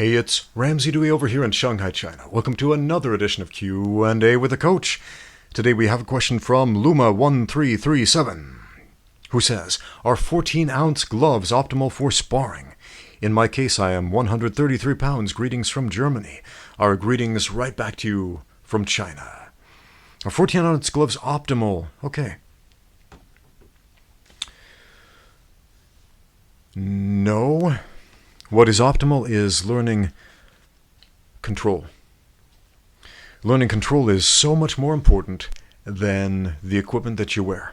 Hey, it's Ramsey Dewey over here in Shanghai, China. Welcome to another edition of Q&A with a Coach. Today we have a question from Luma1337, who says, are 14-ounce gloves optimal for sparring? In my case, I am 133 pounds. Greetings from Germany. Our greetings right back to you from China. Are 14-ounce gloves optimal? Okay. No. What is optimal is learning control. Learning control is so much more important than the equipment that you wear.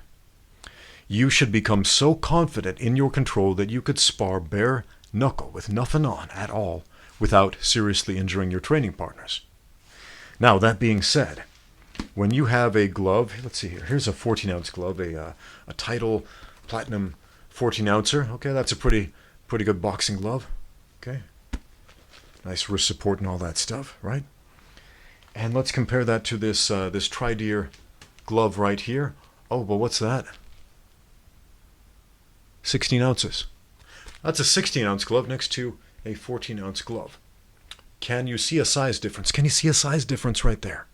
You should become so confident in your control that you could spar bare knuckle with nothing on at all without seriously injuring your training partners. Now, that being said, when you have a glove, let's see here, here's a 14-ounce glove, a Untitled Platinum 14-ouncer. Okay, that's a pretty good boxing glove. Okay, nice wrist support and all that stuff, right? And let's compare that to this this Tri-Deer glove right here. Oh, well, what's that? 16 ounces. That's a 16-ounce glove next to a 14-ounce glove. Can you see a size difference? Can you see a size difference right there?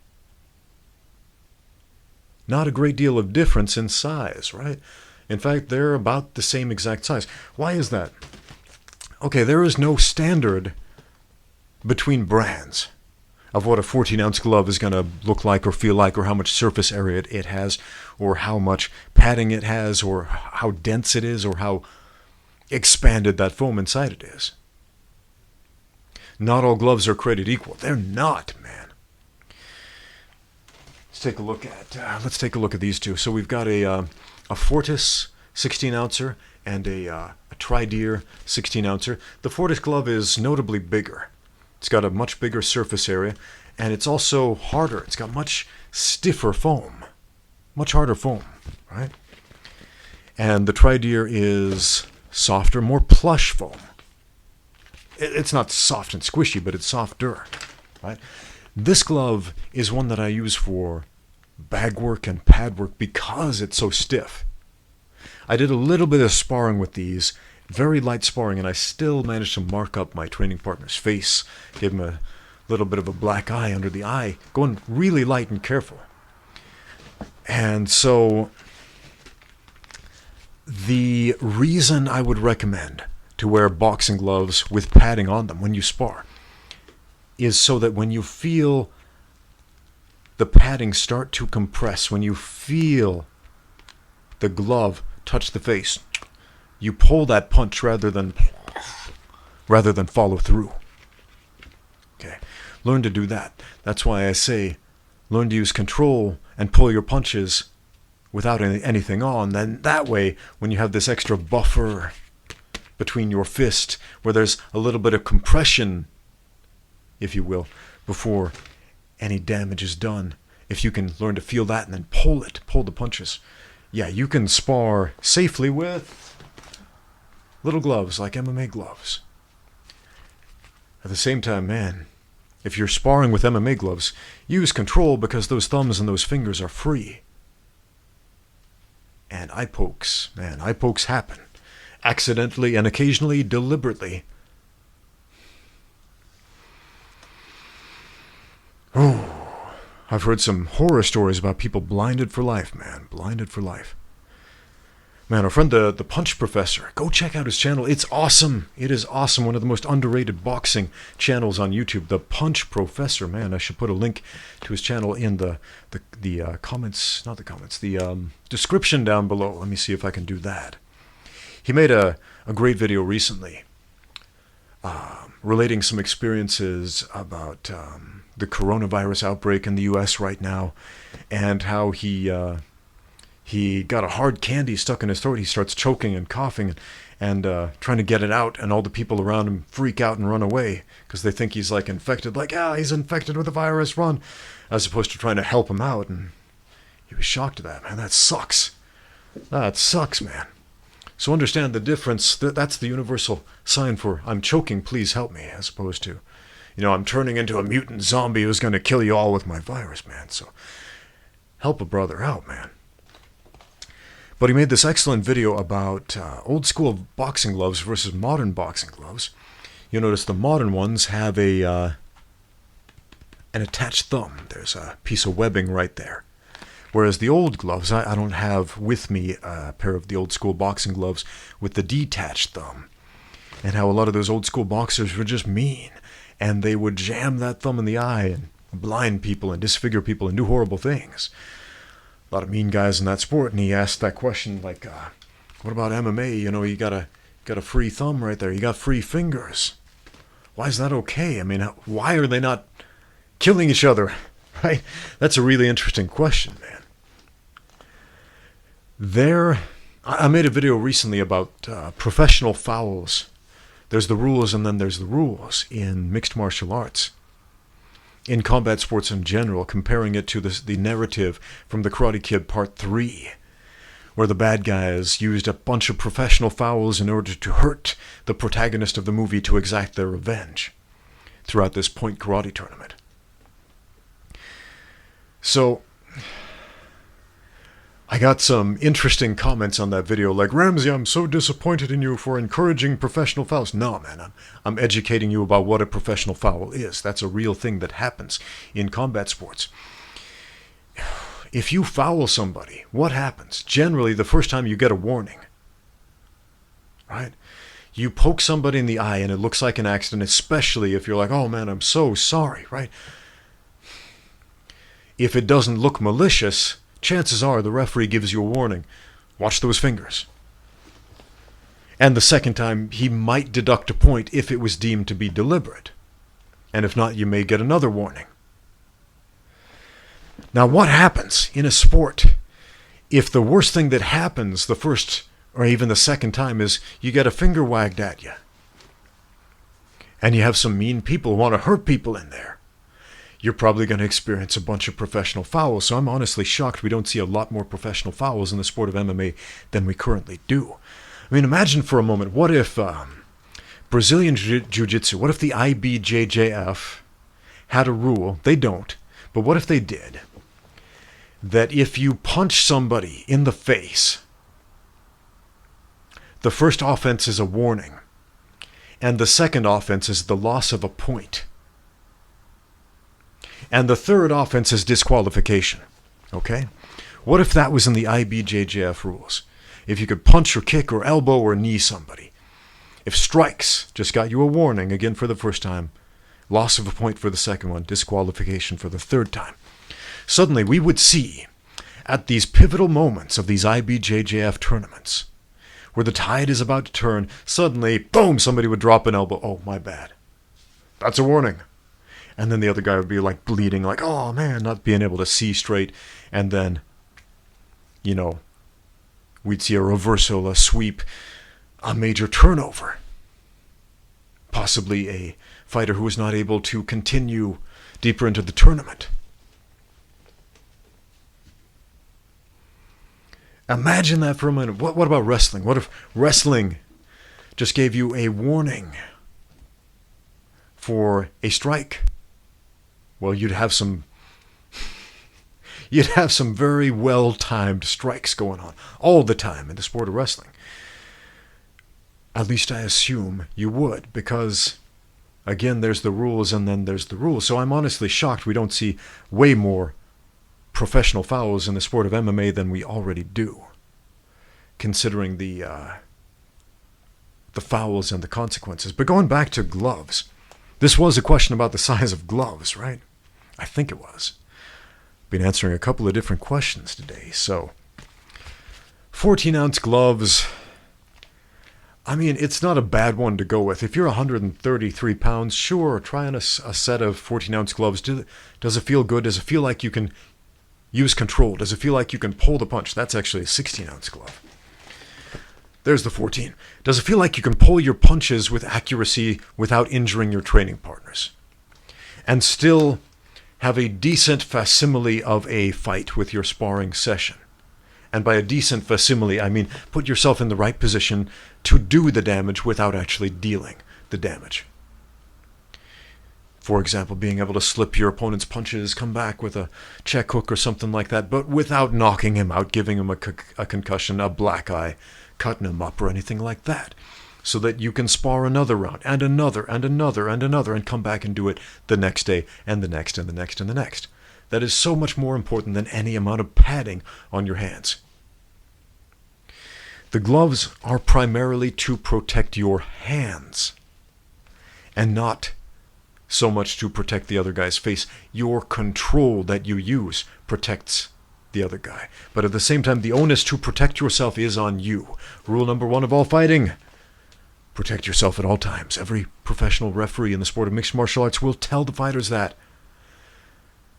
Not a great deal of difference in size, right? In fact, they're about the same exact size. Why is that? Okay, there is no standard between brands of what a 14-ounce glove is going to look like or feel like, or how much surface area it has, or how much padding it has, or how dense it is, or how expanded that foam inside it is. Not all gloves are created equal. They're not, man. Let's take a look at these two. So we've got a Fortis 16-ouncer and a Tri-Deer 16-ouncer. The Fortis glove is notably bigger. It's got a much bigger surface area, and it's also harder. It's got much stiffer foam, much harder foam, right? And the Tri-Deer is softer, more plush foam. It's not soft and squishy, but it's softer, right? This glove is one that I use for bag work and pad work because it's so stiff. I did a little bit of sparring with these, very light sparring, and I still managed to mark up my training partner's face, gave him a little bit of a black eye under the eye, going really light and careful. And so the reason I would recommend to wear boxing gloves with padding on them when you spar is so that when you feel the padding start to compress, when you feel the glove touch the face, you pull that punch rather than follow through. Okay, learn to do that. That's why I say learn to use control and pull your punches without anything on. Then that way, when you have this extra buffer between your fist, where there's a little bit of compression, if you will, before any damage is done, if you can learn to feel that and then pull the punches, yeah, you can spar safely with little gloves like MMA gloves. At the same time, man, if you're sparring with MMA gloves, use control because those thumbs and those fingers are free. And eye pokes happen. Accidentally and occasionally deliberately. Oh, I've heard some horror stories about people blinded for life, man. Blinded for life. Man, our friend the Punch Professor, go check out his channel. It's awesome. It is awesome. One of the most underrated boxing channels on YouTube. The Punch Professor, man. I should put a link to his channel in the comments, not the comments, the description down below. Let me see if I can do that. He made a great video recently relating some experiences about the coronavirus outbreak in the U.S. right now, and how he got a hard candy stuck in his throat. He starts choking and coughing and trying to get it out, and all the people around him freak out and run away because they think he's like infected, like, he's infected with the virus, run, as opposed to trying to help him out. And he was shocked at that, man. That sucks. That sucks, man. So understand the difference. That's the universal sign for I'm choking, please help me, as opposed to, I'm turning into a mutant zombie who's going to kill you all with my virus, man. So help a brother out, man. But he made this excellent video about old school boxing gloves versus modern boxing gloves. You'll notice the modern ones have an attached thumb. There's a piece of webbing right there. Whereas the old gloves, I don't have with me a pair of the old school boxing gloves with the detached thumb. And how a lot of those old school boxers were just mean. And they would jam that thumb in the eye and blind people and disfigure people and do horrible things. A lot of mean guys in that sport. And he asked that question like, what about MMA? You know, you got a free thumb right there. You got free fingers. Why is that okay? I mean, why are they not killing each other? Right? That's a really interesting question, man. I made a video recently about professional fouls. There's the rules and then there's the rules in mixed martial arts. In combat sports in general, comparing it to the narrative from The Karate Kid Part 3, where the bad guys used a bunch of professional fouls in order to hurt the protagonist of the movie to exact their revenge throughout this point karate tournament. So, I got some interesting comments on that video, like, Ramsey, I'm so disappointed in you for encouraging professional fouls. No, man, I'm educating you about what a professional foul is. That's a real thing that happens in combat sports. If you foul somebody, what happens? Generally, the first time you get a warning, right? You poke somebody in the eye and it looks like an accident, especially if you're like, oh man, I'm so sorry, right? If it doesn't look malicious, chances are the referee gives you a warning. Watch those fingers. And the second time, he might deduct a point if it was deemed to be deliberate. And if not, you may get another warning. Now, what happens in a sport if the worst thing that happens the first or even the second time is you get a finger wagged at you? And you have some mean people who want to hurt people in there. You're probably going to experience a bunch of professional fouls. So I'm honestly shocked we don't see a lot more professional fouls in the sport of MMA than we currently do. I mean, imagine for a moment, what if Brazilian Jiu-Jitsu, what if the IBJJF had a rule, they don't, but what if they did, that if you punch somebody in the face, the first offense is a warning, and the second offense is the loss of a point. And the third offense is disqualification. Okay? What if that was in the IBJJF rules? If you could punch or kick or elbow or knee somebody. If strikes just got you a warning, again for the first time, loss of a point for the second one, disqualification for the third time. Suddenly we would see, at these pivotal moments of these IBJJF tournaments, where the tide is about to turn, suddenly, boom, somebody would drop an elbow. Oh, my bad. That's a warning. And then the other guy would be like bleeding, like, oh man, not being able to see straight. And then, you know, we'd see a reversal, a sweep, a major turnover. Possibly a fighter who was not able to continue deeper into the tournament. Imagine that for a minute. What about wrestling? What if wrestling just gave you a warning for a strike? Well, you'd have some very well-timed strikes going on all the time in the sport of wrestling. At least I assume you would, because, again, there's the rules and then there's the rules. So I'm honestly shocked we don't see way more professional fouls in the sport of MMA than we already do, considering the fouls and the consequences. But going back to gloves, this was a question about the size of gloves, right? I think it was. Been answering a couple of different questions today. So, 14-ounce gloves. I mean, it's not a bad one to go with. If you're 133 pounds, sure, try on a set of 14-ounce gloves. Does it feel good? Does it feel like you can use control? Does it feel like you can pull the punch? That's actually a 16-ounce glove. There's the 14. Does it feel like you can pull your punches with accuracy without injuring your training partners? And still have a decent facsimile of a fight with your sparring session. And by a decent facsimile, I mean put yourself in the right position to do the damage without actually dealing the damage. For example, being able to slip your opponent's punches, come back with a check hook or something like that, but without knocking him out, giving him a concussion, a black eye, cutting him up, or anything like that. so that you can spar another round and another and another and another and come back and do it the next day and the next and the next and the next. That is so much more important than any amount of padding on your hands. The gloves are primarily to protect your hands and not so much to protect the other guy's face. Your control that you use protects the other guy. But at the same time, the onus to protect yourself is on you. Rule number 1 of all fighting: protect yourself at all times. Every professional referee in the sport of mixed martial arts will tell the fighters that.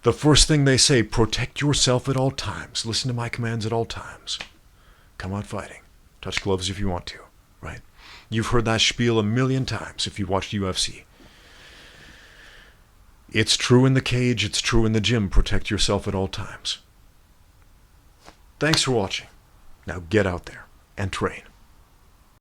The first thing they say, protect yourself at all times. Listen to my commands at all times. Come out fighting. Touch gloves if you want to, right? You've heard that spiel a million times if you watched UFC. It's true in the cage, it's true in the gym. Protect yourself at all times. Thanks for watching. Now get out there and train.